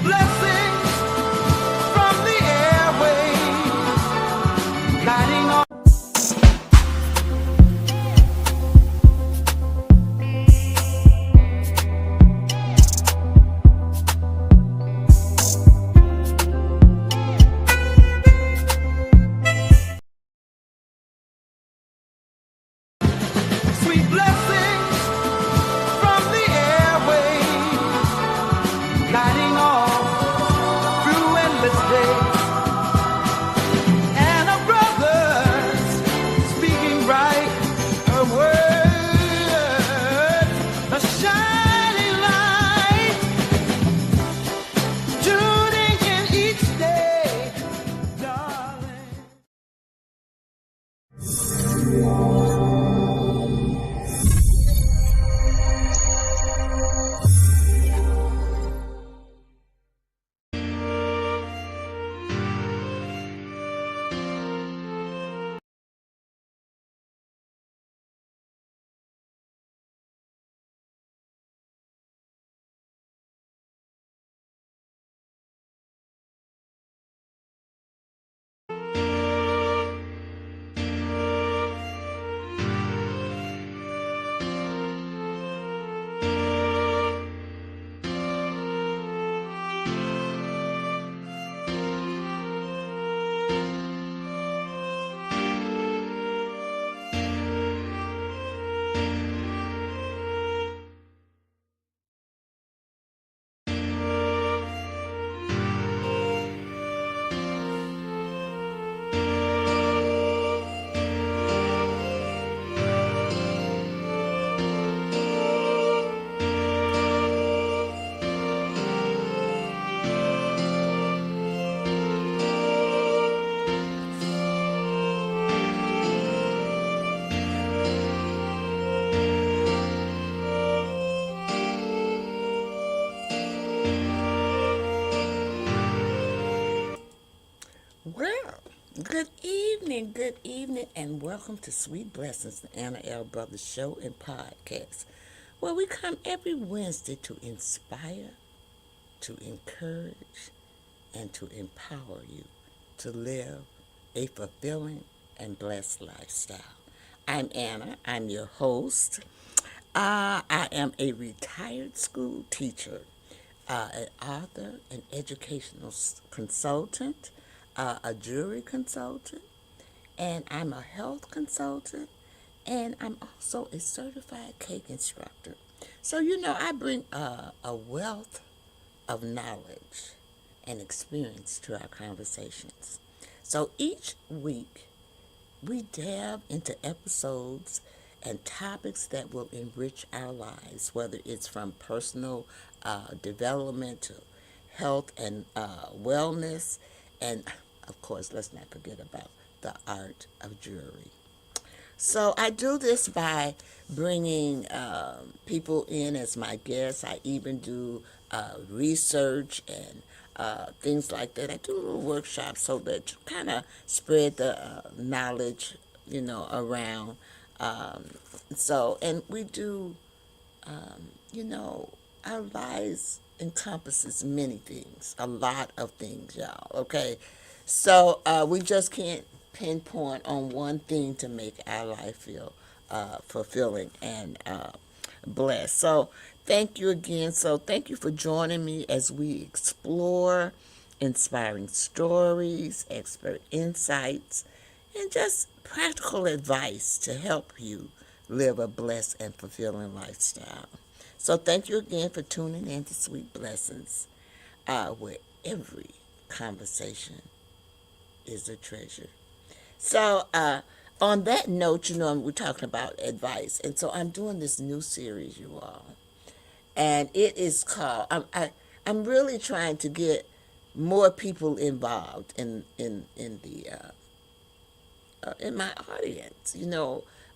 blessings from the airwaves, guiding all. Sweet blessings from the airwaves, guiding all through endless days. And our brothers speaking right, her words, a shining light, tuning in each day, darling. Well, good evening, and welcome to Sweet Blessings, the Anna L. Brothers Show and Podcast, where we come every Wednesday to inspire, to encourage, and to empower you to live a fulfilling and blessed lifestyle. I'm Anna, I'm your host. I am a retired school teacher, an author, an educational consultant, a jury consultant, and I'm a health consultant, and I'm also a certified cake instructor. So, I bring a wealth of knowledge and experience to our conversations. So each week, we delve into episodes and topics that will enrich our lives, whether it's from personal development to health and wellness, and of course, let's not forget about the art of jewelry. So I do this by bringing people in as my guests. I even do research and things like that. I do little workshops so that you kind of spread the knowledge, around. Um, and we do, our lives encompasses many things, a lot of things, y'all. Okay, so we just can't pinpoint on one thing to make our life feel fulfilling and blessed. So thank you again. So thank you for joining me as we explore inspiring stories, expert insights, and just practical advice to help you live a blessed and fulfilling lifestyle. So thank you again for tuning in to Sweet Blessings, where every conversation is a treasure. So on that note, we're talking about advice, and so I'm doing this new series, you all, and it is called. I'm really trying to get more people involved in the in my audience.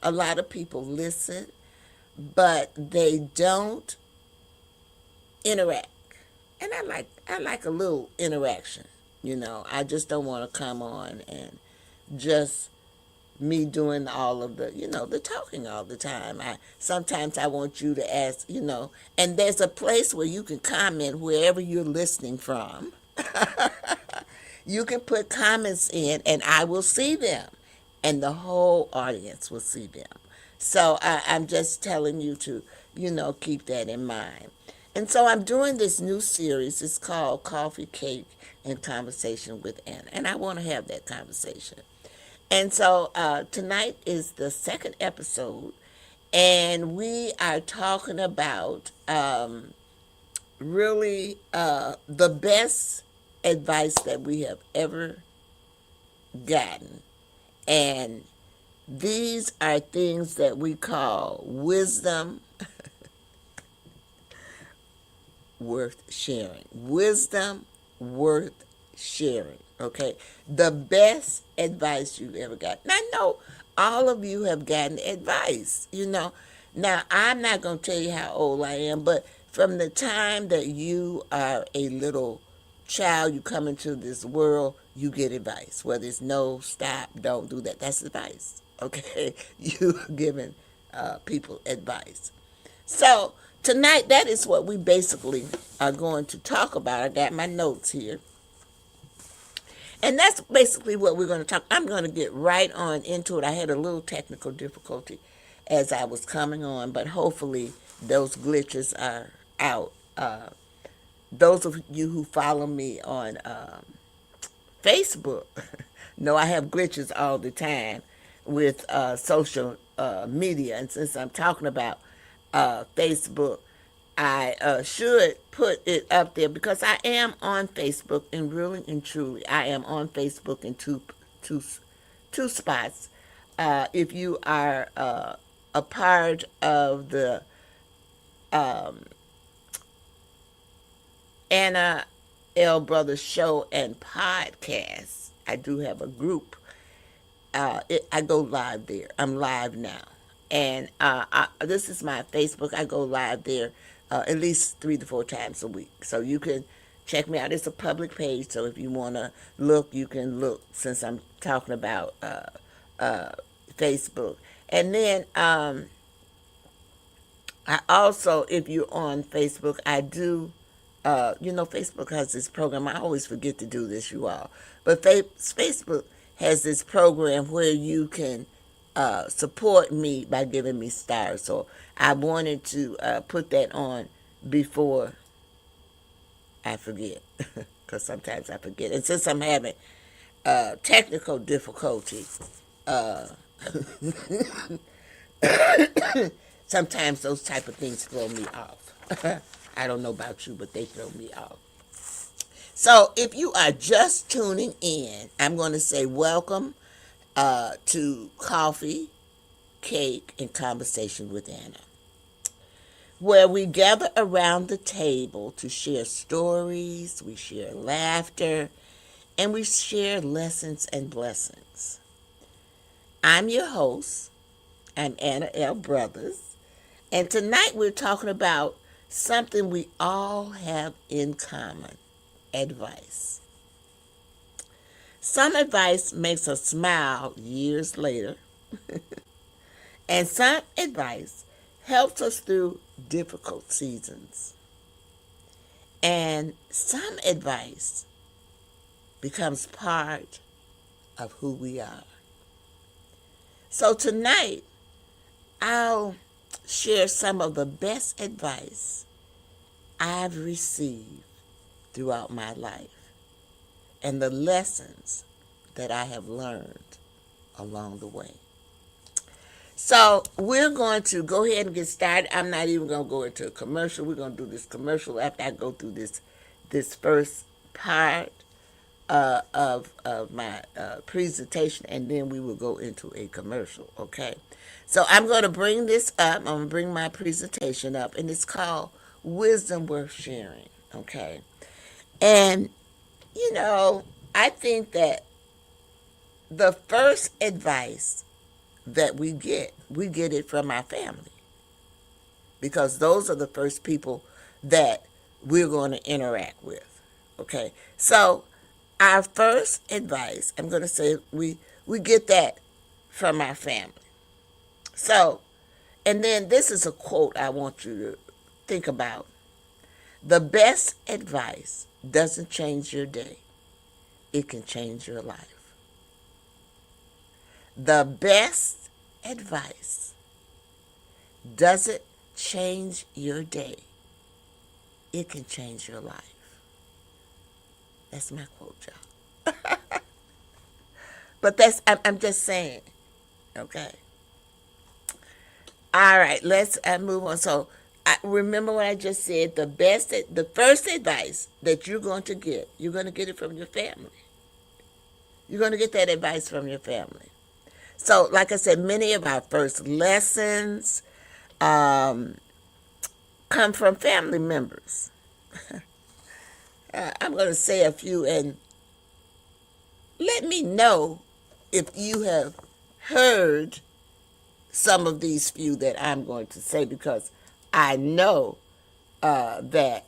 A lot of people listen, but they don't interact. And I like a little interaction. I just don't want to come on and just me doing all of the, the talking all the time. Sometimes I want you to ask, and there's a place where you can comment wherever you're listening from. You can put comments in and I will see them, and the whole audience will see them. So I'm just telling you to, keep that in mind. And so I'm doing this new series. It's called Coffee, Cake, and Conversation with Anna. And I want to have that conversation. And so tonight is the second episode. And we are talking about really the best advice that we have ever gotten. And these are things that we call wisdom worth sharing. Wisdom worth sharing. Okay? The best advice you've ever got. And I know all of you have gotten advice, Now, I'm not going to tell you how old I am, but from the time that you are a little child, you come into this world, you get advice. Whether it's no, stop, don't do that. That's advice. Okay? You're giving people advice. So tonight, that is what we basically are going to talk about. I got my notes here. And that's basically what we're going to talk. I'm going to get right on into it. I had a little technical difficulty as I was coming on, but hopefully those glitches are out. Those of you who follow me on Facebook know I have glitches all the time with social media. And since I'm talking about Facebook, I should put it up there because I am on Facebook, and really and truly, I am on Facebook in two spots. If you are a part of the Anna L. Brothers Show and Podcast, I do have a group. I go live there. I'm live now. And this is my Facebook. I go live there at least 3 to 4 times a week. So you can check me out. It's a public page, so if you want to look, you can look, since I'm talking about Facebook. And then I also, if you're on Facebook, I do, Facebook has this program. I always forget to do this, you all. But Facebook has this program where you can support me by giving me stars. So I wanted to put that on before I forget, because sometimes I forget. And since I'm having technical difficulty, sometimes those type of things throw me off. I don't know about you, but they throw me off. So if you are just tuning in, I'm going to say welcome to Coffee, Cake, and Conversation with Anna, where we gather around the table to share stories, we share laughter, and we share lessons and blessings. I'm your host. I'm Anna L. Brothers, and tonight we're talking about something we all have in common: advice. Some advice makes us smile years later, and some advice helps us through difficult seasons. And some advice becomes part of who we are. So tonight, I'll share some of the best advice I've received throughout my life and the lessons that I have learned along the way. So we're going to go ahead and get started. I'm not even going to go into a commercial. We're going to do this commercial after I go through this first part of my presentation, and then we will go into a commercial, okay? So I'm going to bring this up. I'm going to bring my presentation up, and it's called Wisdom Worth Sharing, okay? And, I think that the first advice that we get it from our family, because those are the first people that we're going to interact with, okay? So our first advice, I'm going to say we get that from our family. So, and then this is a quote I want you to think about. The best advice doesn't change your day, it can change your life. The best advice doesn't change your day, it can change your life. That's my quote, y'all. But I'm just saying, okay? All right, let's move on. So, remember what I just said. The first advice that you're going to get it from your family. You're going to get that advice from your family. So, like I said, many of our first lessons come from family members. I'm going to say a few, and let me know if you have heard some of these few that I'm going to say, because I know that,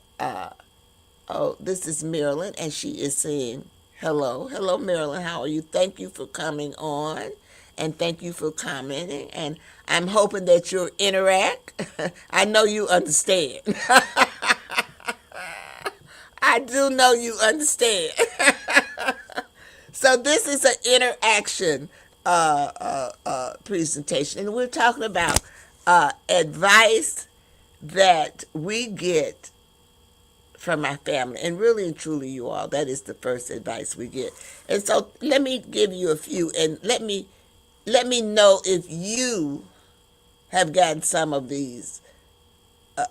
oh, this is Marilyn, and she is saying, hello. Hello, Marilyn. How are you? Thank you for coming on, and thank you for commenting, and I'm hoping that you'll interact. I know you understand. I do know you understand. So this is an interaction presentation, and we're talking about advice that we get from our family, and really and truly, you all, that is the first advice we get. And so let me give you a few, and let me know if you have gotten some of these,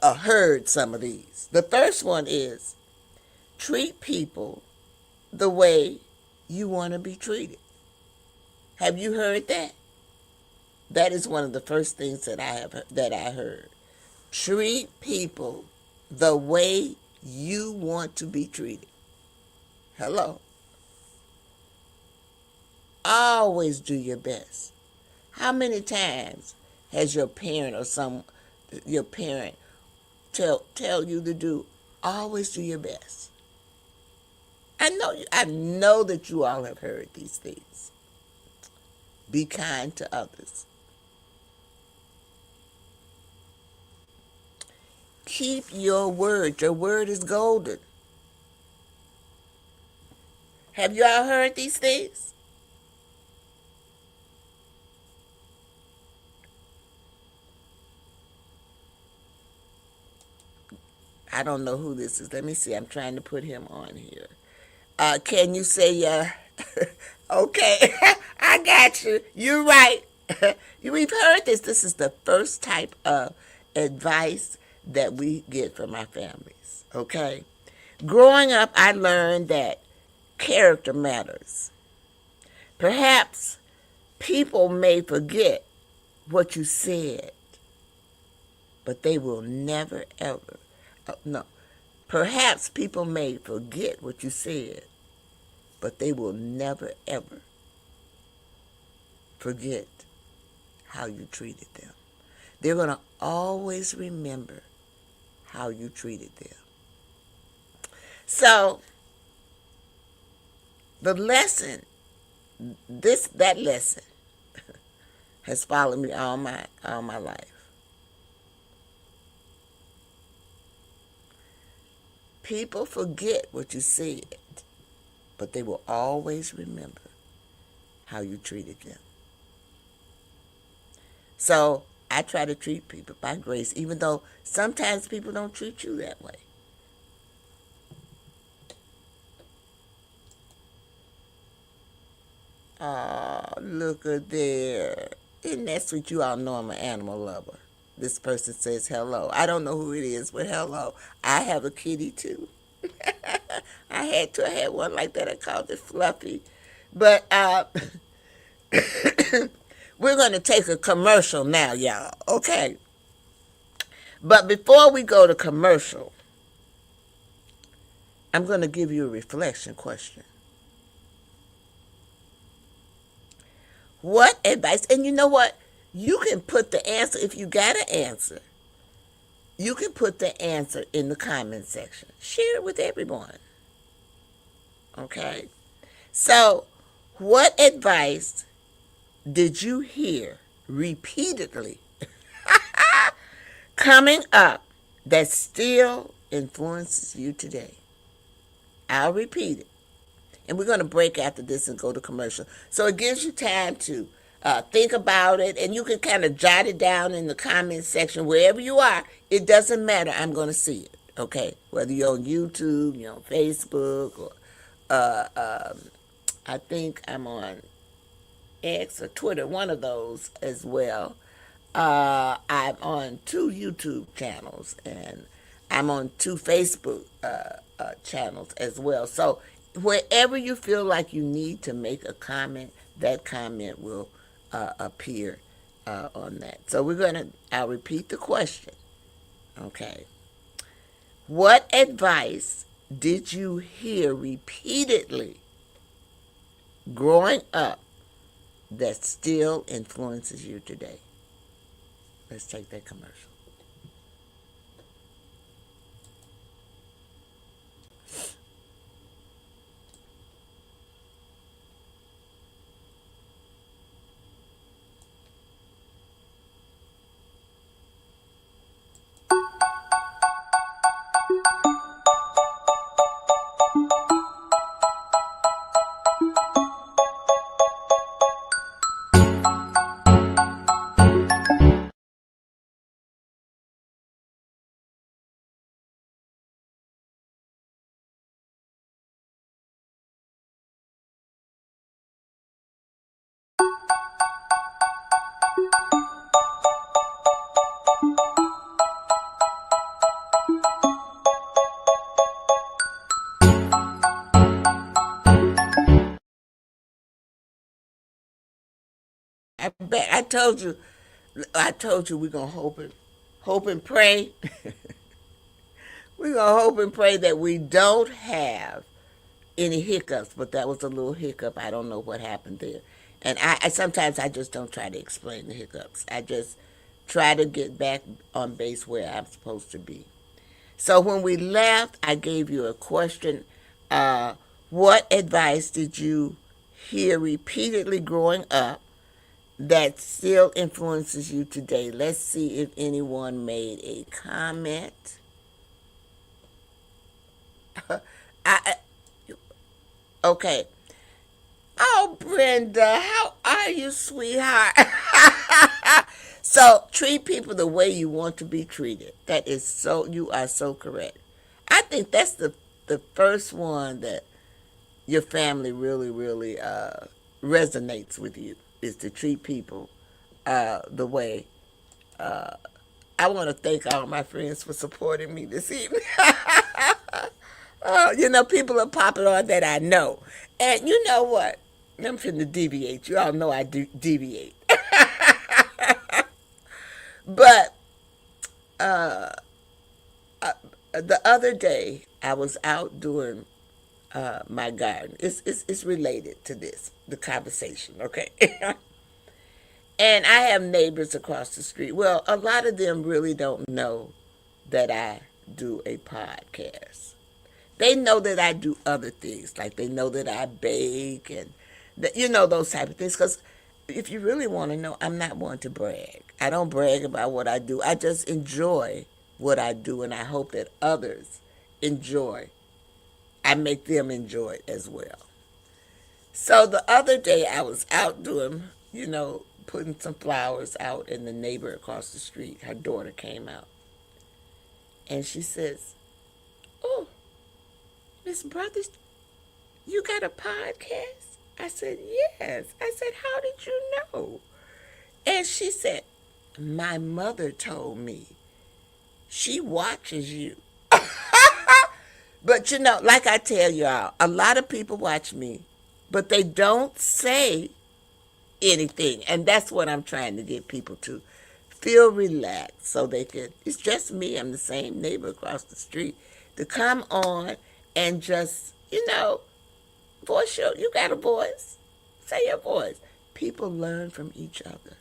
heard some of these. The first one is, treat people the way you want to be treated. Have you heard that? That is one of the first things that I heard. Treat people the way you want to be treated. Hello. Always do your best. How many times has your parent or your parent tell you to do? Always do your best. I know that you all have heard these things. Be kind to others. Keep your word. Your word is golden. Have you all heard these things? I don't know who this is. Let me see. I'm trying to put him on here. Can you say, okay, I got you. You're right. We've heard this. This is the first type of advice that we get from our families, okay? Growing up, I learned that character matters. Perhaps people may forget what you said, but they will never, ever, no. Perhaps people may forget what you said, but they will never, ever forget how you treated them. They're going to always remember how you treated them. So, the lesson, that lesson has followed me all my life. People forget what you said, but they will always remember how you treated them. So I try to treat people by grace, even though sometimes people don't treat you that way. Oh, look at there. Isn't that sweet? You all know I'm an animal lover. This person says hello. I don't know who it is, but hello. I have a kitty too. I had one like that. I called it Fluffy. But we're going to take a commercial now, y'all. Okay. But before we go to commercial, I'm going to give you a reflection question. What advice? And you know what? You can put the answer, if you got an answer, you can put the answer in the comment section. Share it with everyone. Okay? So, what advice did you hear repeatedly coming up that still influences you today? I'll repeat it. And we're going to break after this and go to commercial. So it gives you time to think about it, and you can kind of jot it down in the comment section wherever you are. It doesn't matter. I'm going to see it. Okay, whether you're on YouTube, you're on Facebook, or I think I'm on X or Twitter, one of those as well. I'm on 2 YouTube channels, and I'm on 2 Facebook channels as well. So wherever you feel like you need to make a comment, that comment will appear on that. So I'll repeat the question. Okay. What advice did you hear repeatedly growing up that still influences you today? Let's take that commercial. I told you we're gonna hope and pray. We're gonna hope and pray that we don't have any hiccups, but that was a little hiccup. I don't know what happened there. And I sometimes I just don't try to explain the hiccups. I just try to get back on base where I'm supposed to be. So when we left, I gave you a question. What advice did you hear repeatedly growing up that still influences you today? Let's see if anyone made a comment. I okay. Oh, Brenda, how are you, sweetheart? So treat people the way you want to be treated. That is so. You are so correct. I think that's the first one that your family really resonates with you, is to treat people the way. I want to thank all my friends for supporting me this evening. People are popping on that I know. And you know what? I'm finna deviate. You all know I do deviate. But the other day, I was out doing my garden. It's related to this, the conversation, okay? And I have neighbors across the street. Well, a lot of them really don't know that I do a podcast. They know that I do other things, like they know that I bake and those type of things. Because if you really want to know, I'm not one to brag. I don't brag about what I do. I just enjoy what I do, and I hope that others enjoy. I make them enjoy it as well. So the other day, I was out doing, putting some flowers out, and the neighbor across the street, her daughter came out, and she says, "Oh, Miss Brothers, you got a podcast?" I said, "Yes." I said, "How did you know?" And she said, "My mother told me. She watches you." But like I tell y'all, a lot of people watch me, but they don't say anything. And that's what I'm trying to get people to feel relaxed, so they could, it's just me, I'm the same neighbor across the street, to come on and just, voice you got a voice. Say your voice. People learn from each other.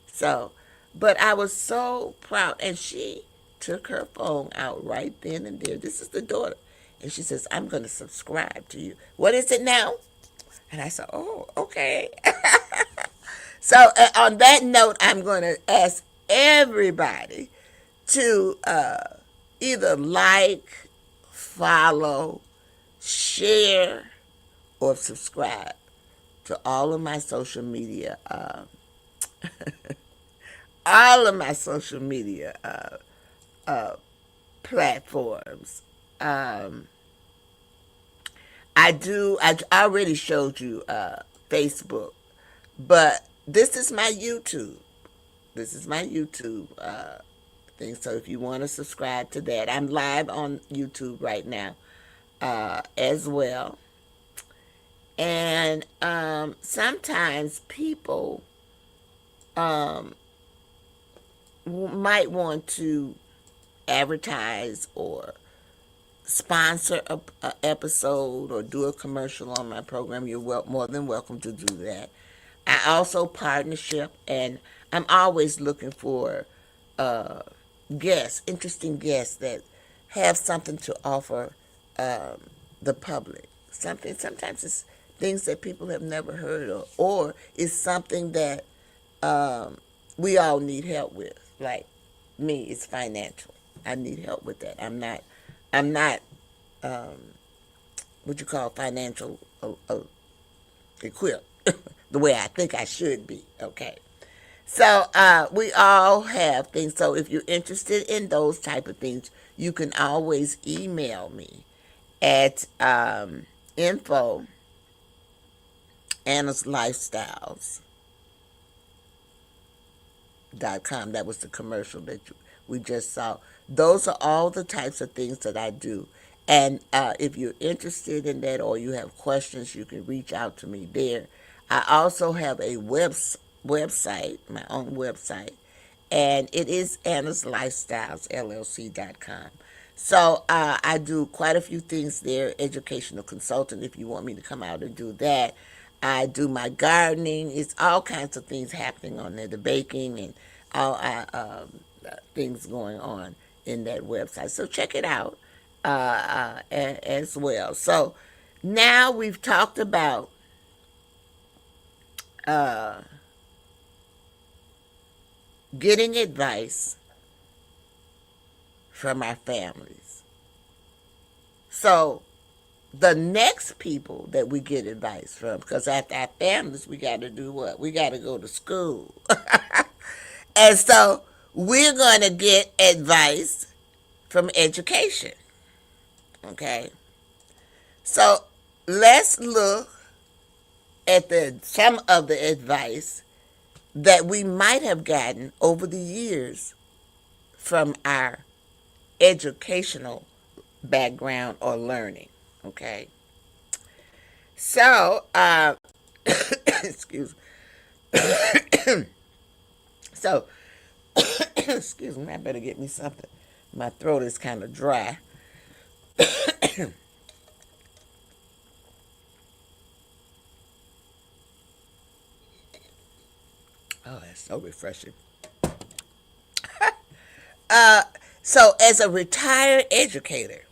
So, but I was so proud. And she took her phone out right then and there. This is the daughter. And she says, "I'm going to subscribe to you." "What is it now?" And I said, "Oh, okay." So on that note, I'm going to ask everybody to either like, follow, share, or subscribe to all of my social media, all of my social media platforms. Um, I already showed you Facebook, but this is my YouTube. This is my YouTube thing. So if you want to subscribe to that, I'm live on YouTube right now as well. And sometimes people might want to advertise or sponsor a episode or do a commercial on my program. You're more than welcome to do that. I also partnership, and I'm always looking for uh, guests, interesting guests that have something to offer um, the public. Sometimes it's things that people have never heard of, or it's something that um, we all need help with. Like me, it's financial. I need help with that. I'm not um, what you call financial equipped the way I think I should be. Okay. So we all have things. So if you're interested in those type of things, you can always email me at info Anna's Lifestyles .com. That was the commercial that we just saw. Those are all the types of things that I do. And if you're interested in that or you have questions, you can reach out to me there. I also have a website, my own website, and it is Anna's Lifestyles LLC.com. So I do quite a few things there. Educational consultant, if you want me to come out and do that. I do my gardening. It's all kinds of things happening on there. The baking and all things going on in that website. So check it out as well. So now we've talked about uh, getting advice from our families. So the next people that we get advice from, because after our families, we got to do what? We got to go to school. And so we're going to get advice from education. Okay? So let's look at some of the advice that we might have gotten over the years from our educational background or learning. Okay? So, excuse me. So, excuse me, I better get me something. My throat is kind of dry. Oh, that's so refreshing. So, as a retired educator,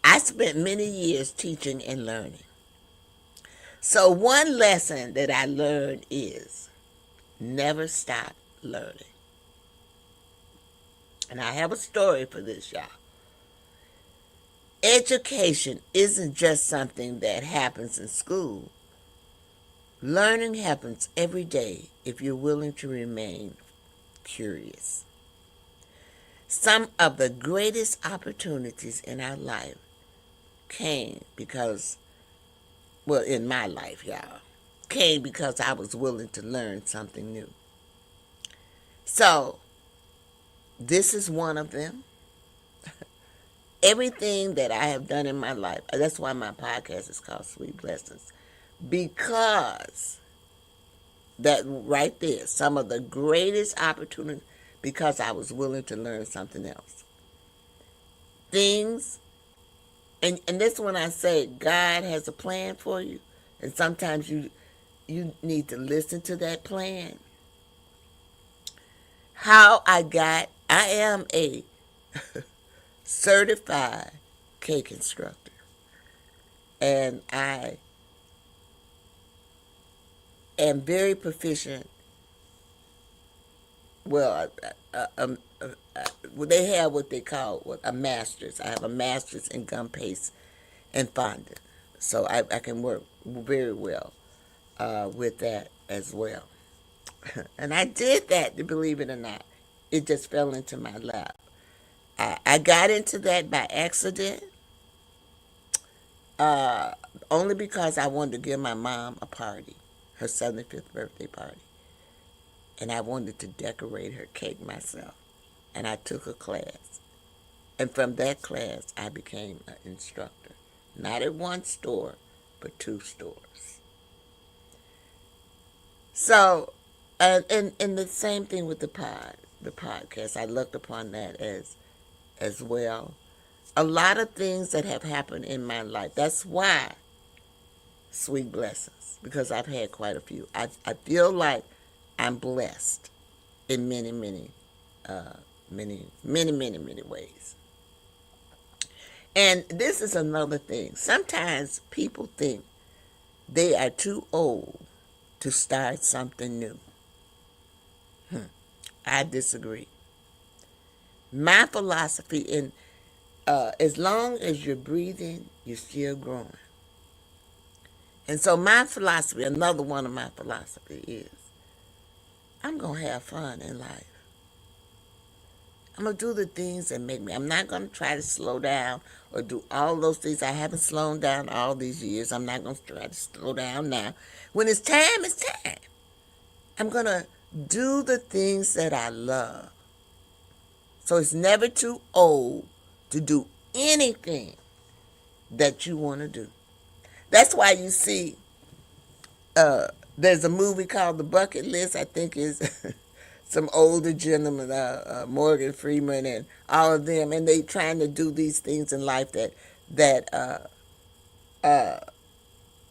I spent many years teaching and learning. So, one lesson that I learned is never stop learning. And I have a story for this, y'all. Education isn't just something that happens in school. Learning happens every day if you're willing to remain curious. Some of the greatest opportunities in our life came because, well, in my life, y'all, came because I was willing to learn something new. So, this is one of them. Everything that I have done in my life, that's why my podcast is called Sweet Blessings, because that right there, some of the greatest opportunities, because I was willing to learn something else. Things, and this when I say God has a plan for you, and sometimes you need to listen to that plan. I am a certified cake instructor, and I am very proficient. Well, they have what they call a master's. I have a master's in gum paste and fondant. So I can work very well with that as well. And I did that, believe it or not. It just fell into my lap. I got into that by accident, only because I wanted to give my mom a party, her 75th birthday party. And I wanted to decorate her cake myself. And I took a class. And from that class, I became an instructor. Not at one store, but 2 stores. So, and the same thing with the podcast. I looked upon that as well. A lot of things that have happened in my life. That's why Sweet Blessings, because I've had quite a few. I feel like I'm blessed in many ways. And this is another thing. Sometimes people think they are too old to start something new. I disagree. My philosophy in as long as you're breathing, you're still growing. And so my philosophy, another one of my philosophy is, I'm going to have fun in life. I'm going to do the things that make me. I'm not going to try to slow down or do all those things. I haven't slowed down all these years. I'm not going to try to slow down now. When it's time, it's time. I'm going to do the things that I love. So it's never too old to do anything that you want to do. That's why you see there's a movie called The Bucket List. I think is some older gentlemen, Morgan Freeman and all of them, and they trying to do these things in life that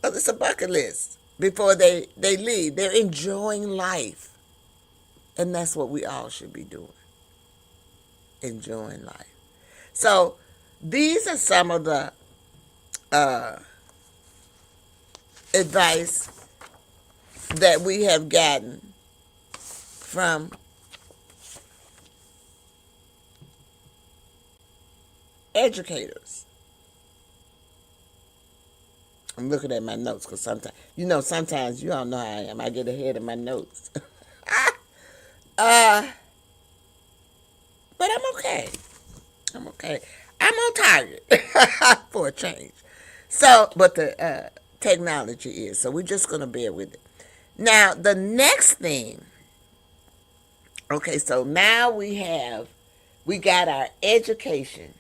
it's a bucket list before they leave. They're enjoying life. And that's what we all should be doing. Enjoying life. So these are some of the advice that we have gotten from educators. I'm looking at my notes because sometimes you all know how I am. I get ahead of my notes. But I'm okay. I'm okay. I'm on target for a change. So, but the technology is. So we're just going to bear with it. Now, the next thing. Okay, so now we got our education.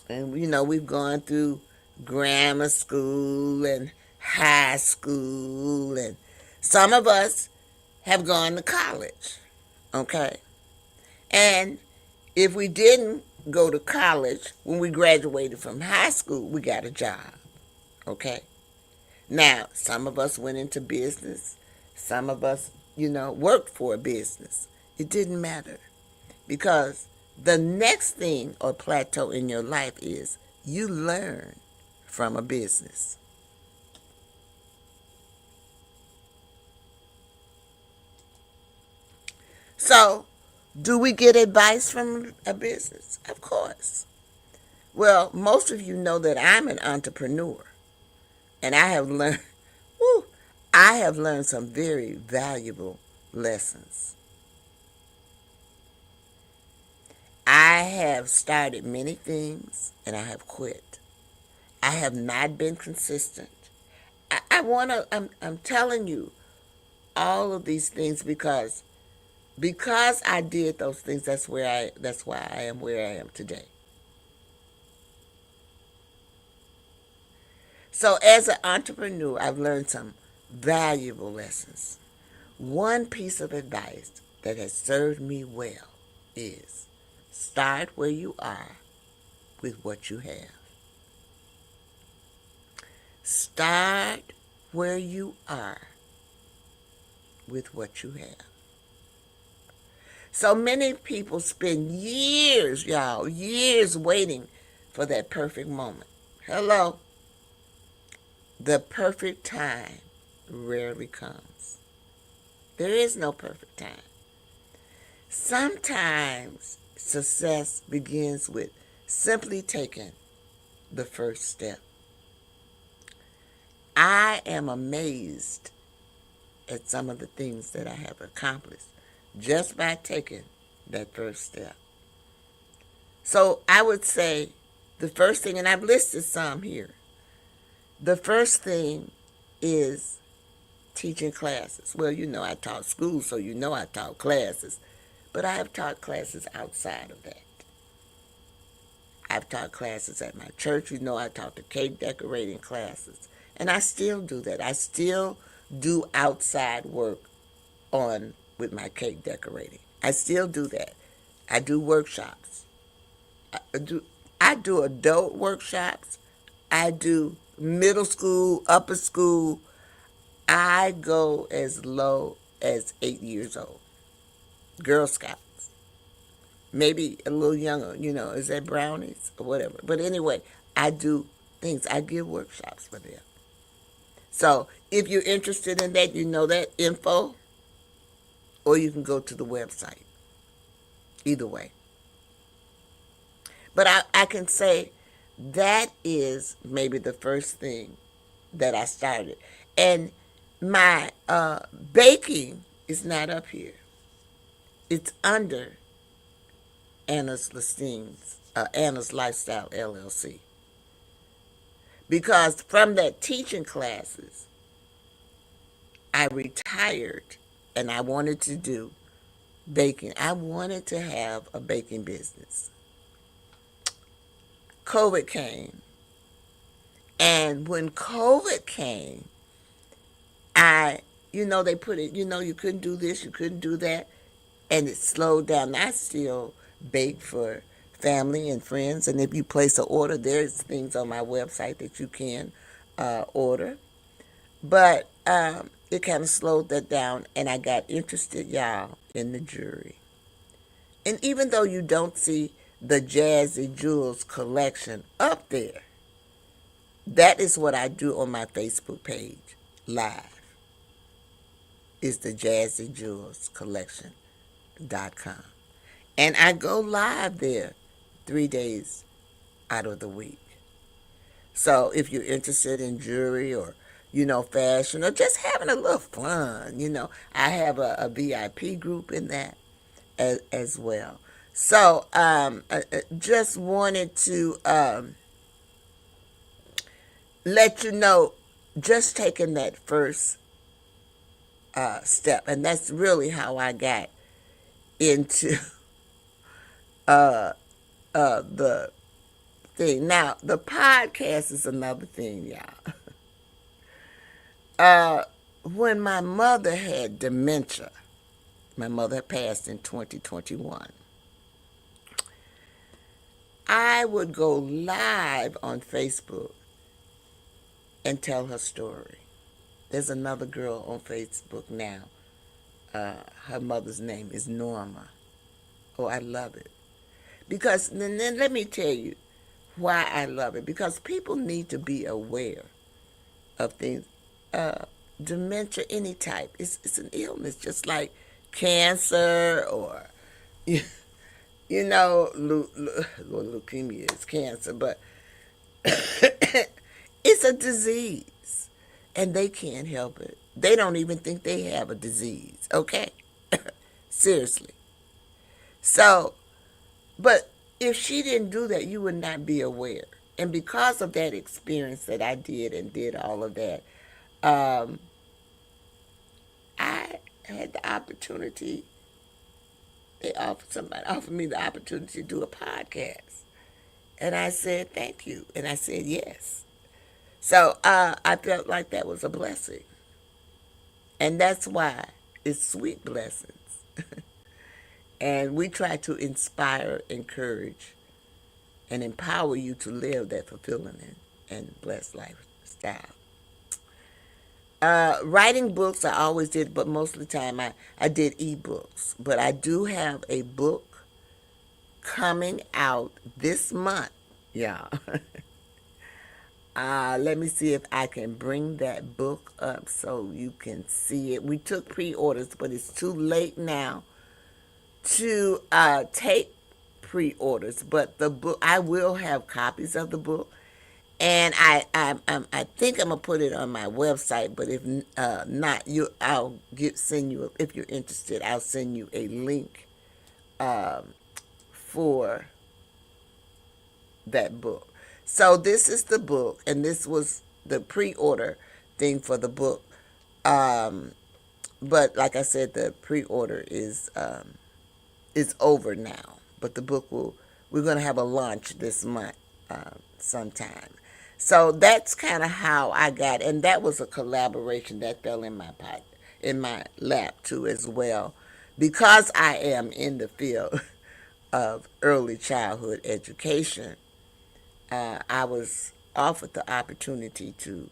And, we've gone through grammar school and high school. And some of us have gone to college. Okay? And if we didn't go to college, when we graduated from high school, we got a job. Okay? Now, some of us went into business. Some of us, worked for a business. It didn't matter. Because the next thing or plateau in your life is you learn from a business. So, do we get advice from a business? Of course. Well, most of you know that I'm an entrepreneur. And I have learned some very valuable lessons. I have started many things and I have quit. I have not been consistent. I'm telling you all of these things because I did those things. That's why I am where I am today. So as an entrepreneur, I've learned some valuable lessons. One piece of advice that has served me well is start where you are with what you have. Start where you are with what you have. So many people spend years waiting for that perfect moment. Hello? The perfect time rarely comes. There is no perfect time. Sometimes success begins with simply taking the first step. I am amazed at some of the things that I have accomplished just by taking that first step. So I would say the first thing, and I've listed some here, the first thing is teaching classes. Well, I taught school, so I taught classes. But I have taught classes outside of that. I've taught classes at my church. I taught the cake decorating classes. And I still do that. I still do outside work with my cake decorating. I still do that. I do workshops. I do adult workshops. I do middle school, upper school. I go as low as 8 years old. Girl Scouts. Maybe a little younger, is that brownies or whatever. But anyway, I do things. I give workshops for them. So if you're interested in that, that info, or you can go to the website. Either way. But I can say that is maybe the first thing that I started. And my baking is not up here. It's under Anna's Lifestyle LLC. Because from that teaching classes, I retired and I wanted to do baking. I wanted to have a baking business. COVID came. And when COVID came, they put it, you couldn't do this, you couldn't do that. And it slowed down. I still bake for family and friends. And if you place an order, there's things on my website that you can order. But it kind of slowed that down. And I got interested, y'all, in the jewelry. And even though you don't see the Jazzy Jewels collection up there, that is what I do on my Facebook page, live, is the Jazzy Jewels collection.com. And I go live there 3 days out of the week. So if you're interested in jewelry or, fashion or just having a little fun, I have a VIP group in that as well. So I just wanted to let you know, just taking that first step. And that's really how I got into the thing. Now, the podcast is another thing, y'all. When my mother had dementia, my mother passed in 2021, I would go live on Facebook and tell her story. There's another girl on Facebook now. Her mother's name is Norma. Oh, I love it. Because, then let me tell you why I love it. Because people need to be aware of things. Dementia, any type, it's an illness, just like cancer or, leukemia is cancer, but it's a disease, and they can't help it. They don't even think they have a disease, okay? Seriously. So, but if she didn't do that, you would not be aware. And because of that experience that I did all of that, I had the opportunity, somebody offered me the opportunity to do a podcast. And I said, thank you. And I said, yes. So I felt like that was a blessing. And that's why it's Sweet Blessings. And we try to inspire, encourage, and empower you to live that fulfilling and blessed lifestyle. Writing books, I always did, but most of the time I did ebooks. But I do have a book coming out this month, yeah, Let me see if I can bring that book up so you can see it. We took pre-orders, but it's too late now to take pre-orders. But the book, I will have copies of the book, and I think I'm gonna put it on my website. But if not, I'll send you, if you're interested, I'll send you a link for that book. So this is the book, and this was the pre-order thing for the book. Um, but like I said, the pre-order is over now. But the book we're gonna have a launch this month sometime. So that's kind of how I got, and that was a collaboration that fell in in my lap too as well, because I am in the field of early childhood education. I was offered the opportunity to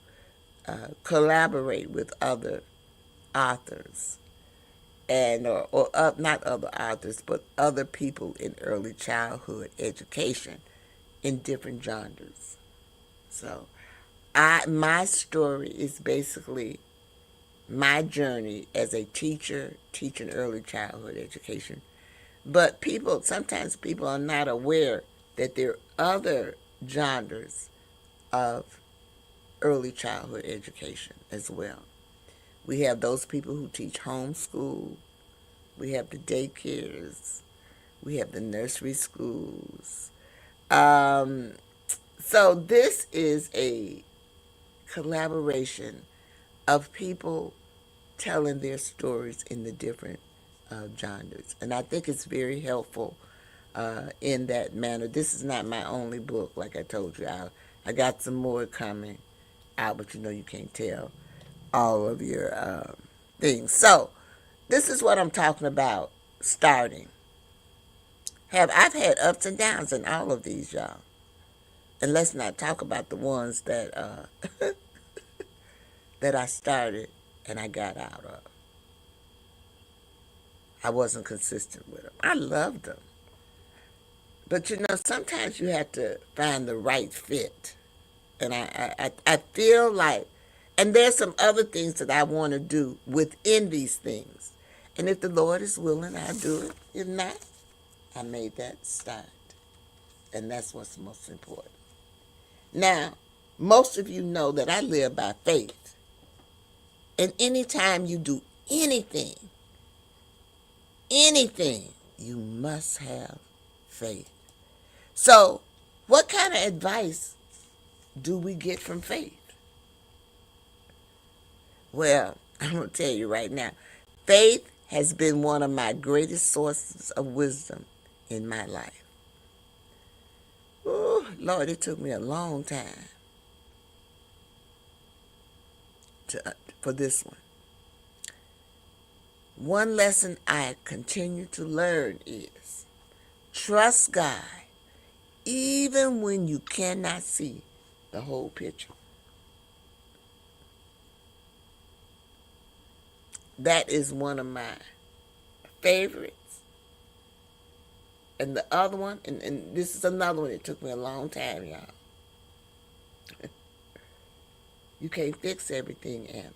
collaborate with other authors, and or not other authors, but other people in early childhood education in different genres. So, my story is basically my journey as a teacher teaching early childhood education. But sometimes people are not aware that there are other genres of early childhood education as well. We have those people who teach homeschool. We have the daycares. We have the nursery schools. Um, so this is a collaboration of people telling their stories in the different genres. And I think it's very helpful in that manner. This is not my only book, like I told you. I got some more coming out, but you can't tell all of your things. So this is what I'm talking about starting. I've had ups and downs in all of these, y'all. And let's not talk about the ones that that I started and I got out of. I wasn't consistent with them. I loved them. But sometimes you have to find the right fit. And I feel like, and there's some other things that I want to do within these things. And if the Lord is willing, I'll do it. If not, I made that start. And that's what's most important. Now, most of you know that I live by faith. And anytime you do anything, you must have faith. So, what kind of advice do we get from faith? Well, I'm going to tell you right now. Faith has been one of my greatest sources of wisdom in my life. Oh, Lord, it took me a long time for this one. One lesson I continue to learn is trust God even when you cannot see the whole picture. That is one of my favorites. And the other one, and this is another one that took me a long time, y'all. You can't fix everything, Anna.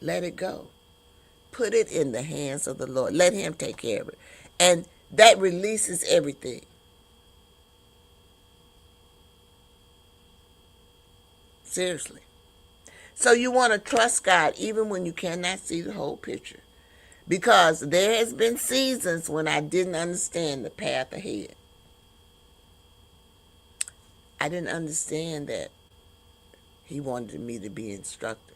Let it go. Put it in the hands of the Lord. Let Him take care of it. And that releases everything. Seriously. So you want to trust God even when you cannot see the whole picture. Because there has been seasons when I didn't understand the path ahead. I didn't understand that He wanted me to be instructor.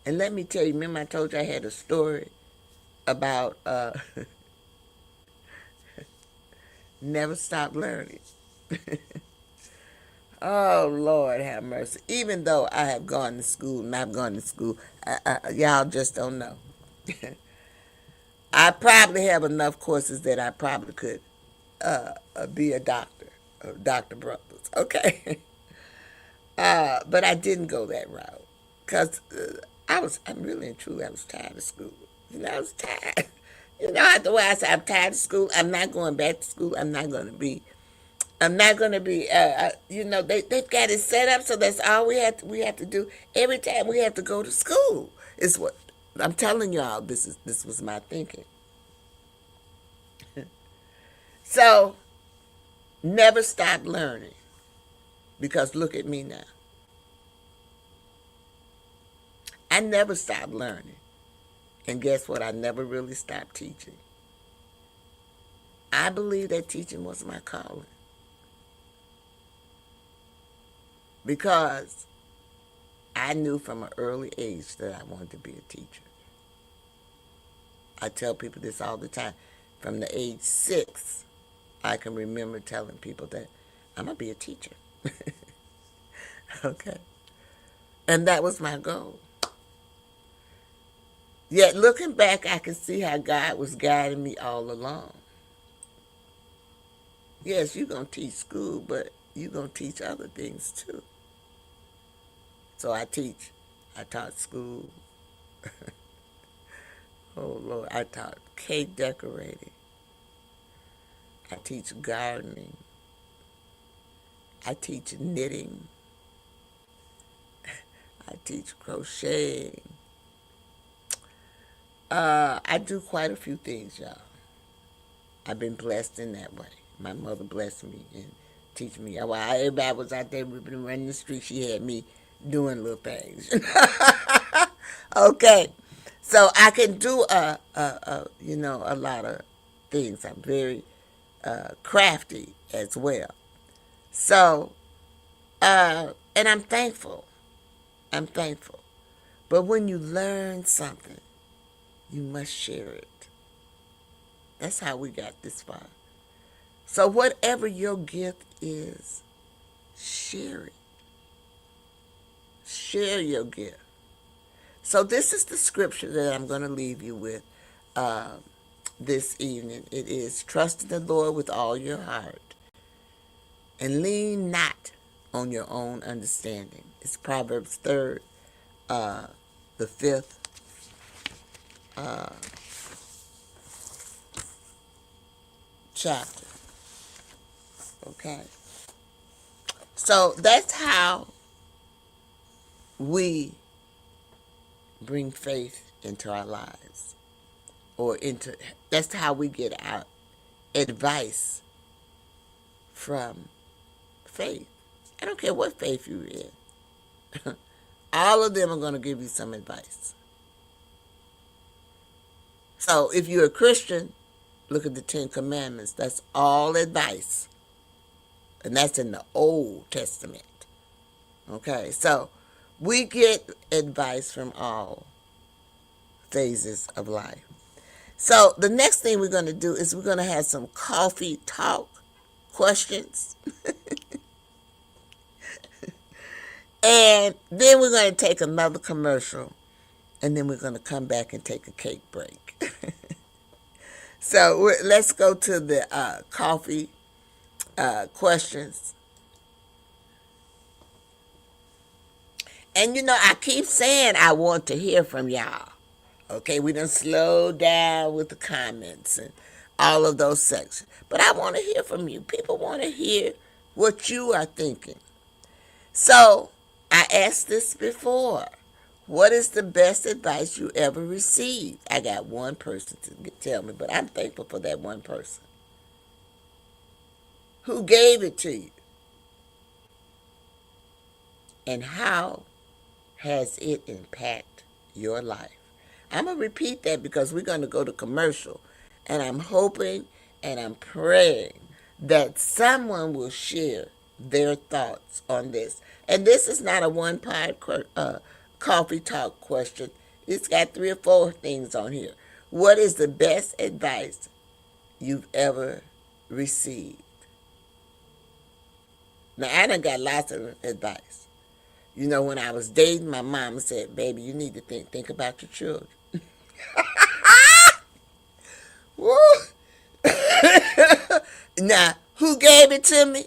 And let me tell you, remember I told you I had a story about never stop learning. Oh, Lord have mercy. Even though I have gone to school and I've gone to school, y'all just don't know. I probably have enough courses that I probably could be a doctor, Dr. Brothers, okay? But I didn't go that route because I'm really and truly, I was tired of school. I was tired. The way I said, I'm tired of school. I'm not going back to school. I'm not going to be I'm not going to be, they've got it set up so that's all we have to do every time we have to go to school. Is what I'm telling y'all. This was my thinking. So never stop learning, because look at me now. I never stopped learning, and guess what? I never really stopped teaching. I believe that teaching was my calling, because I knew from an early age that I wanted to be a teacher. I tell people this all the time. From the age 6, I can remember telling people that I'm going to be a teacher. Okay. And that was my goal. Yet looking back, I can see how God was guiding me all along. Yes, you're going to teach school, but you're going to teach other things too. So I taught school. Oh, Lord, I taught cake decorating. I teach gardening. I teach knitting. I teach crocheting. I do quite a few things, y'all. I've been blessed in that way. My mother blessed me and teach me. While everybody was out there, we've been running the street, she had me doing little things. Okay. So I can do a lot of things. I'm very crafty as well. So, and I'm thankful. I'm thankful. But when you learn something, you must share it. That's how we got this far. So whatever your gift is, share it. Share your gift. So this is the scripture that I'm going to leave you with this evening. It is, trust in the Lord with all your heart and lean not on your own understanding. It's Proverbs 3rd, the 5th chapter. Okay. So that's how we bring faith into our lives, that's how we get our advice from faith. I don't care what faith you're in. All of them are going to give you some advice. So if you're a Christian, look at the 10 Commandments. That's all advice. And that's in the Old Testament. Okay, so we get advice from all phases of life. So the next thing we're going to do is we're going to have some coffee talk questions. And then we're going to take another commercial. And then we're going to come back and take a cake break. So let's go to the coffee questions. And I keep saying I want to hear from y'all. Okay, we done slow down with the comments and all of those sections. But I want to hear from you. People want to hear what you are thinking. So I asked this before. What is the best advice you ever received? I got one person to tell me, but I'm thankful for that one person. Who gave it to you? And how has it impacted your life? I'm going to repeat that because we're going to go to commercial. And I'm hoping and I'm praying that someone will share their thoughts on this. And this is not a one-part coffee talk question. It's got 3 or 4 things on here. What is the best advice you've ever received? Now, I done got lots of advice. When I was dating, my mama said, baby, you need to think about your children. Woo! Now, who gave it to me?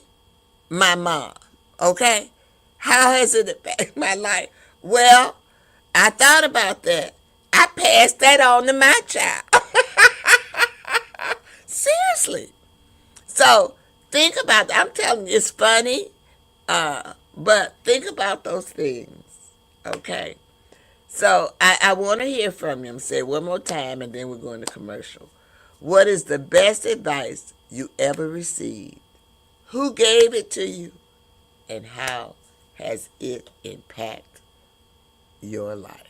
My mom. Okay? How has it affected my life? Well, I thought about that. I passed that on to my child. Seriously. So, think about that. I'm telling you, it's funny, but think about those things. Okay. So I want to hear from you. Say it one more time, and then we're going to commercial. What is the best advice you ever received? Who gave it to you? And how has it impacted your life?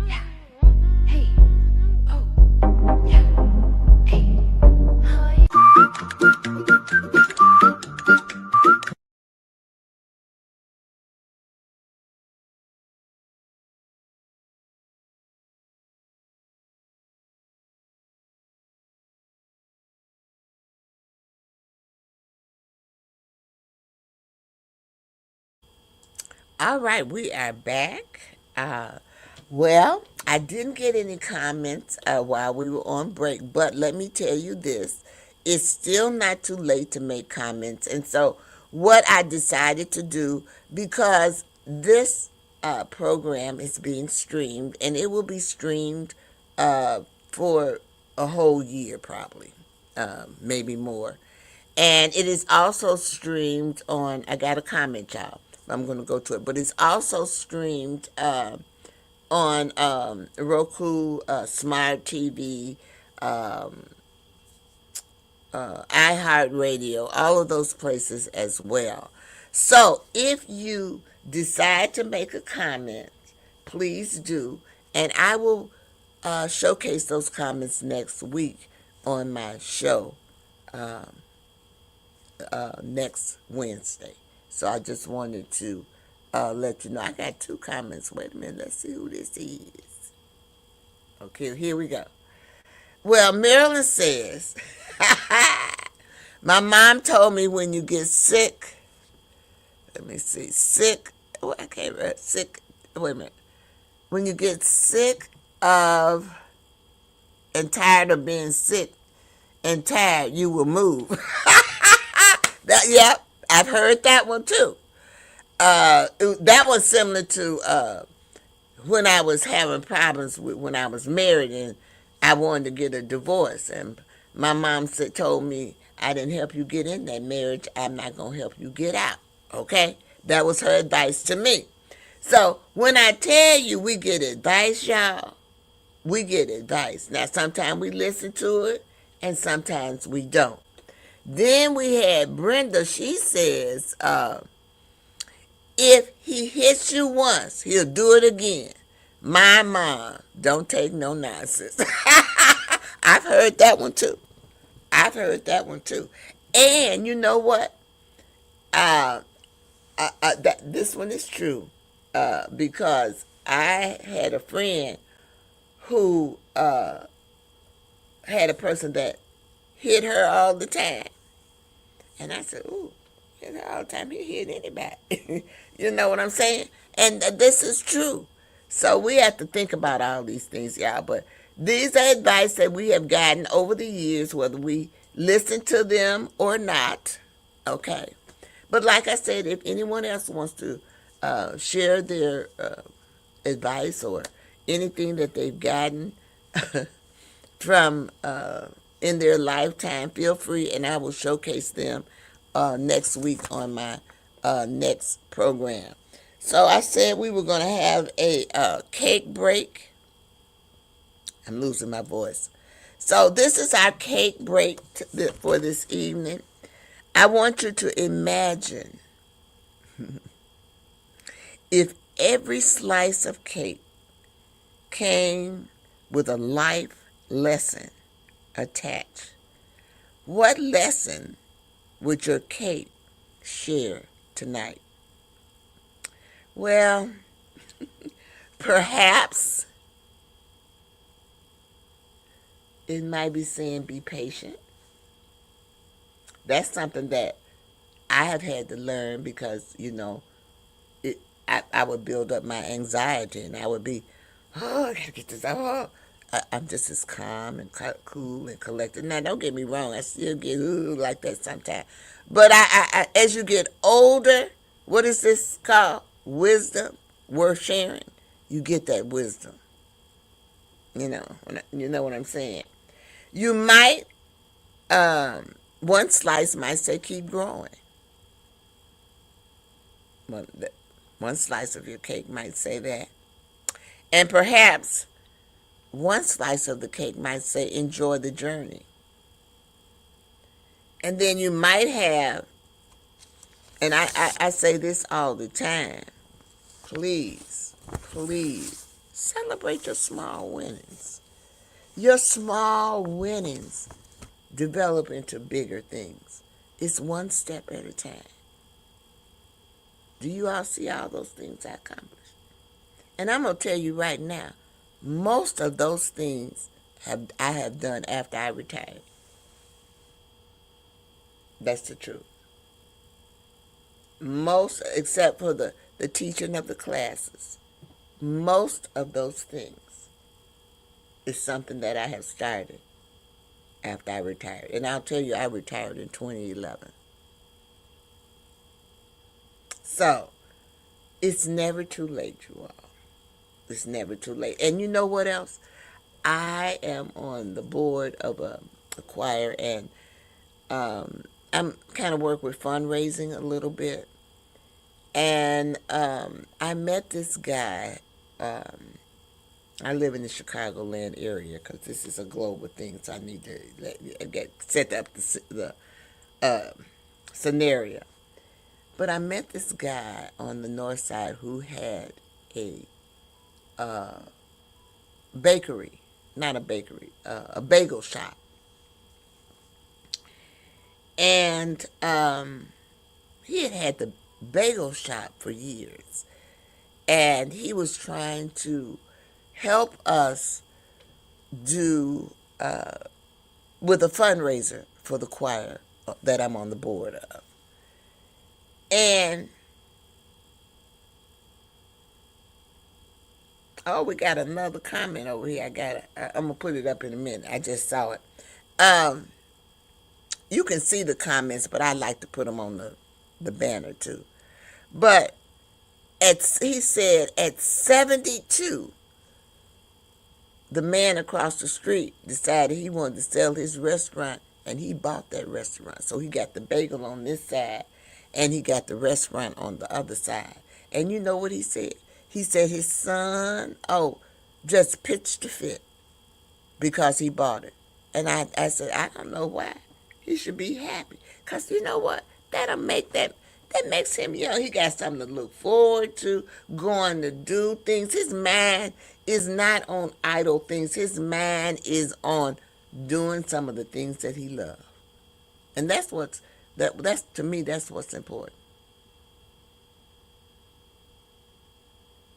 Yeah. Hey. Oh. Yeah. Hey. Hi. All right, we are back. Well, I didn't get any comments while we were on break, but let me tell you this. It's still not too late to make comments. And so, what I decided to do, because this program is being streamed, and it will be streamed for a whole year, probably, maybe more. And it is also streamed on, I got a comment, y'all. I'm going to go to it. But it's also streamed on Roku, Smart TV, iHeartRadio, all of those places as well. So if you decide to make a comment, please do. And I will showcase those comments next week on my show next Wednesday. So I just wanted to let you know. I got two comments. Wait a minute. Let's see who this is. Okay, here we go. Well, Marilyn says, my mom told me when you get sick, let me see, sick, oh, I can't remember, sick, wait a minute. When you get sick of and tired of being sick and tired, you will move. Yep, I've heard that one too. That was similar to when I was having problems with when I was married and I wanted to get a divorce, and my mom told me, I didn't help you get in that marriage, I'm not gonna help you get out. Okay, that was her advice to me. So when I tell you we get advice, y'all, we get advice. Now sometimes we listen to it, and sometimes we don't. Then we had Brenda. She says, if he hits you once, he'll do it again. My mom don't take no nonsense. I've heard that one too. I've heard that one too. And you know what? This one is true because I had a friend who had a person that hit her all the time. And I said, ooh, all the time he hit anybody. You know what I'm saying? And this is true. So we have to think about all these things, y'all. But these are advice that we have gotten over the years, whether we listen to them or not. Okay. But like I said, if anyone else wants to share their advice or anything that they've gotten from in their lifetime, feel free, and I will showcase them next week on my next program. So I said we were going to have a cake break. I'm losing my voice. So this is our cake break for this evening. I want you to imagine if every slice of cake came with a life lesson attached. What lesson would your cake share tonight? Well, perhaps it might be saying be patient. That's something that I have had to learn because, it, I would build up my anxiety, and I would be, oh, I gotta get this. Oh, I'm just as calm and cool and collected. Now, don't get me wrong, I still get like that sometimes. But as you get older, what is this called? Wisdom, worth sharing. You get that wisdom. You know what I'm saying. You might, one slice might say keep growing. One, one slice of your cake might say that. And perhaps one slice of the cake might say enjoy the journey. And then you might have, and I say this all the time, please celebrate your small winnings. Your small winnings develop into bigger things. It's one step at a time. Do you all see all those things I accomplished? And I'm going to tell you right now, most of those things I have done after I retired. That's the truth. Most, except for the teaching of the classes, most of those things is something that I have started after I retired. And I'll tell you, I retired in 2011. So, it's never too late, you all. It's never too late. And you know what else? I am on the board of a choir, and I'm kind of work with fundraising a little bit. And I met this guy. I live in the Chicagoland area because this is a global thing, so I need to set up the scenario. But I met this guy on the north side who had a bakery, not a bakery, a bagel shop. And he had the bagel shop for years. And he was trying to help us do with a fundraiser for the choir that I'm on the board of. And oh, we got another comment over here. I'm gonna put it up in a minute. I just saw it. You can see the comments, but I like to put them on the banner too. But he said at 72, the man across the street decided he wanted to sell his restaurant, and he bought that restaurant. So he got the bagel on this side, and he got the restaurant on the other side. And you know what he said? He said his son, just pitched a fit because he bought it. And I said, I don't know why. He should be happy. Because you know what? That makes him, he got something to look forward to, going to do things. His mind is not on idle things. His mind is on doing some of the things that he loves. And that's to me, that's what's important.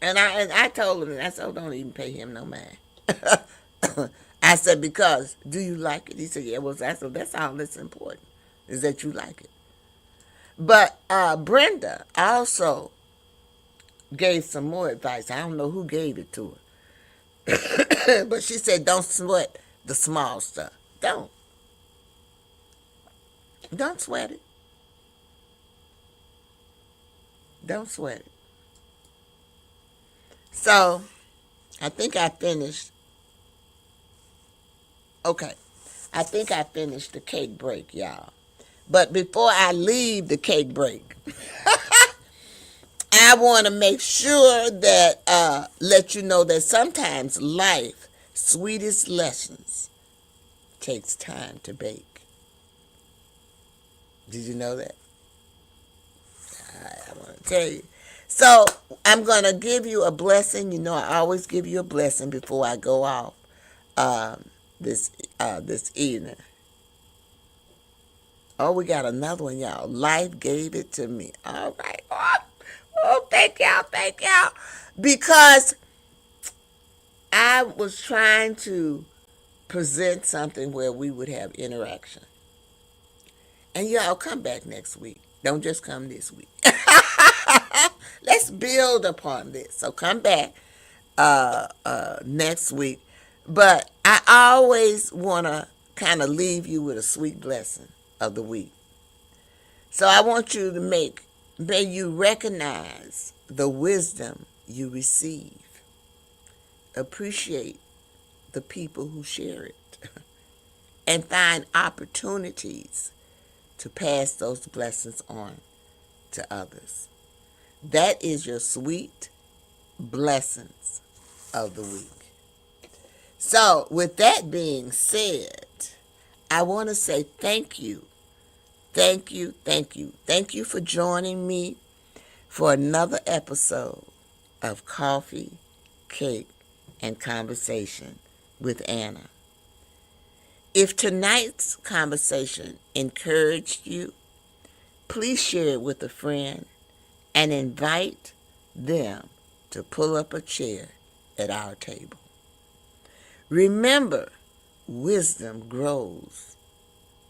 And I told him, I said, don't even pay him no mind. I said, because, do you like it? He said, yeah, well, that's all that's important, is that you like it. But Brenda also gave some more advice. I don't know who gave it to her. But she said, don't sweat the small stuff. Don't sweat it. Don't sweat it. So, I think I finished. Okay. I think I finished the cake break, y'all. But before I leave the cake break, I want to make sure that, let you know that sometimes life's sweetest lessons takes time to bake. Did you know that? I want to tell you. So I'm going to give you a blessing. You know, I always give you a blessing before I go off this evening. Oh, we got another one, y'all. Life gave it to me. All right. Oh, thank y'all. Because I was trying to present something where we would have interaction. And y'all come back next week. Don't just come this week. Let's build upon this. So come back next week. But I always want to kind of leave you with a sweet blessing of the week. So I want you to may you recognize the wisdom you receive. Appreciate the people who share it. And find opportunities to pass those blessings on to others. That is your sweet blessings of the week. So, with that being said, I want to say thank you. Thank you, thank you. Thank you for joining me for another episode of Coffee, Cake, and Conversation with Anna. If tonight's conversation encouraged you, please share it with a friend and invite them to pull up a chair at our table. Remember, wisdom grows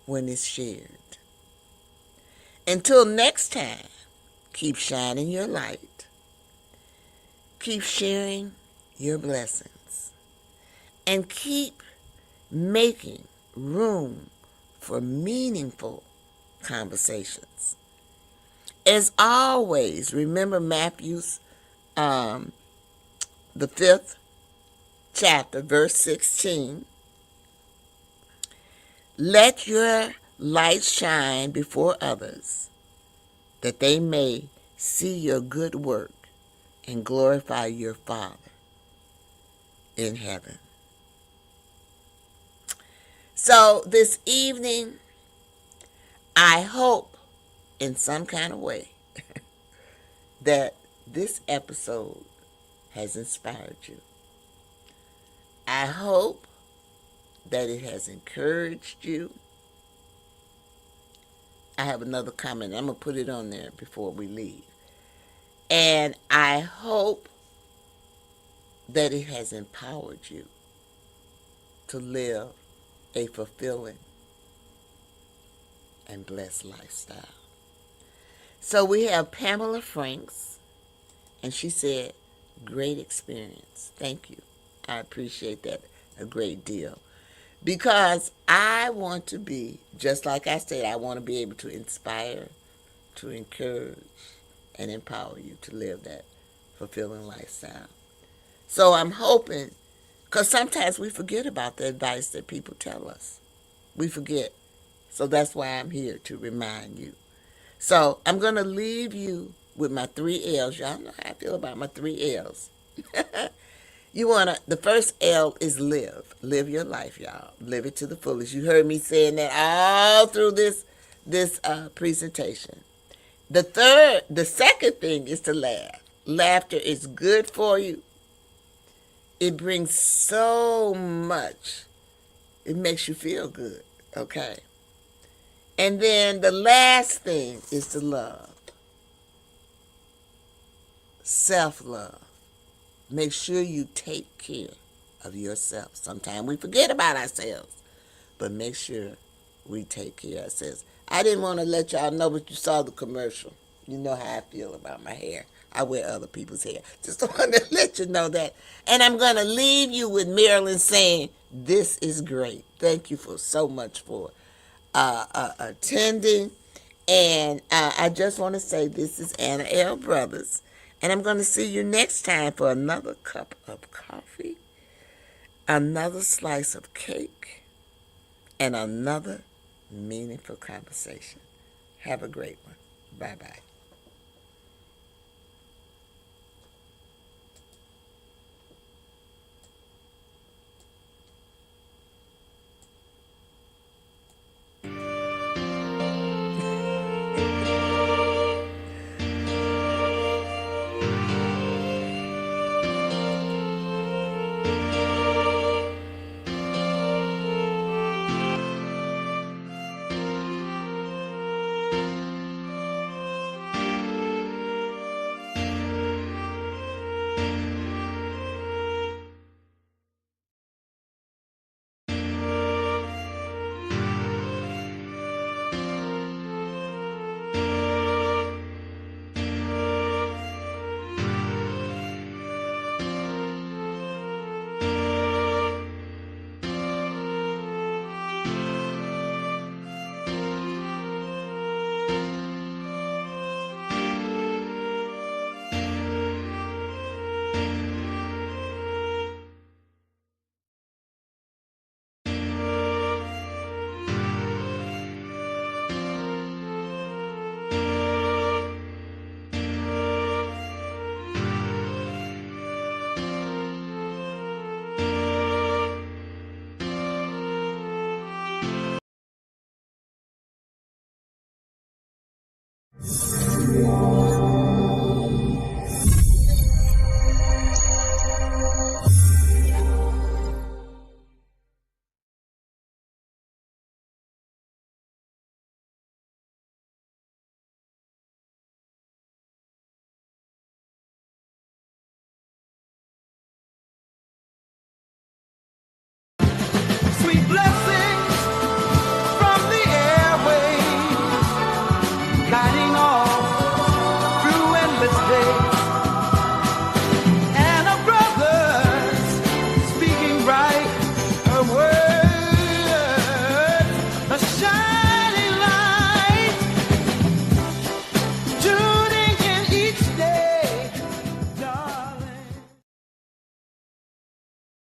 when it's shared. Until next time, keep shining your light. Keep sharing your blessings. And keep making room for meaningful conversations. As always, remember Matthew's, the 5th chapter, verse 16. Let your light shine before others, that they may see your good work and glorify your Father in heaven. So this evening, I hope in some kind of way that this episode has inspired you. I hope that it has encouraged you. I have another comment. I'm going to put it on there before we leave. And I hope that it has empowered you to live a fulfilling and blessed lifestyle. So we have Pamela Franks, and she said, great experience. Thank you. I appreciate that a great deal. Because I want to be, just like I said, I want to be able to inspire, to encourage, and empower you to live that fulfilling lifestyle. So I'm hoping, because sometimes we forget about the advice that people tell us. We forget. So that's why I'm here to remind you. So I'm going to leave you with my 3 L's. Y'all know how I feel about my 3 L's. The first L is live. Live your life, y'all. Live it to the fullest. You heard me saying that all through this presentation. The second thing is to laugh. Laughter is good for you. It brings so much. It makes you feel good, okay? And then the last thing is to love. Self-love. Make sure you take care of yourself. Sometimes we forget about ourselves, but make sure we take care of ourselves. I didn't want to let y'all know, but you saw the commercial. You know how I feel about my hair. I wear other people's hair. Just wanted to let you know that. And I'm going to leave you with Marilyn saying, this is great. Thank you for so much for attending. And I just want to say this is Anna L. Brothers. And I'm going to see you next time for another cup of coffee, another slice of cake, and another meaningful conversation. Have a great one. Bye-bye.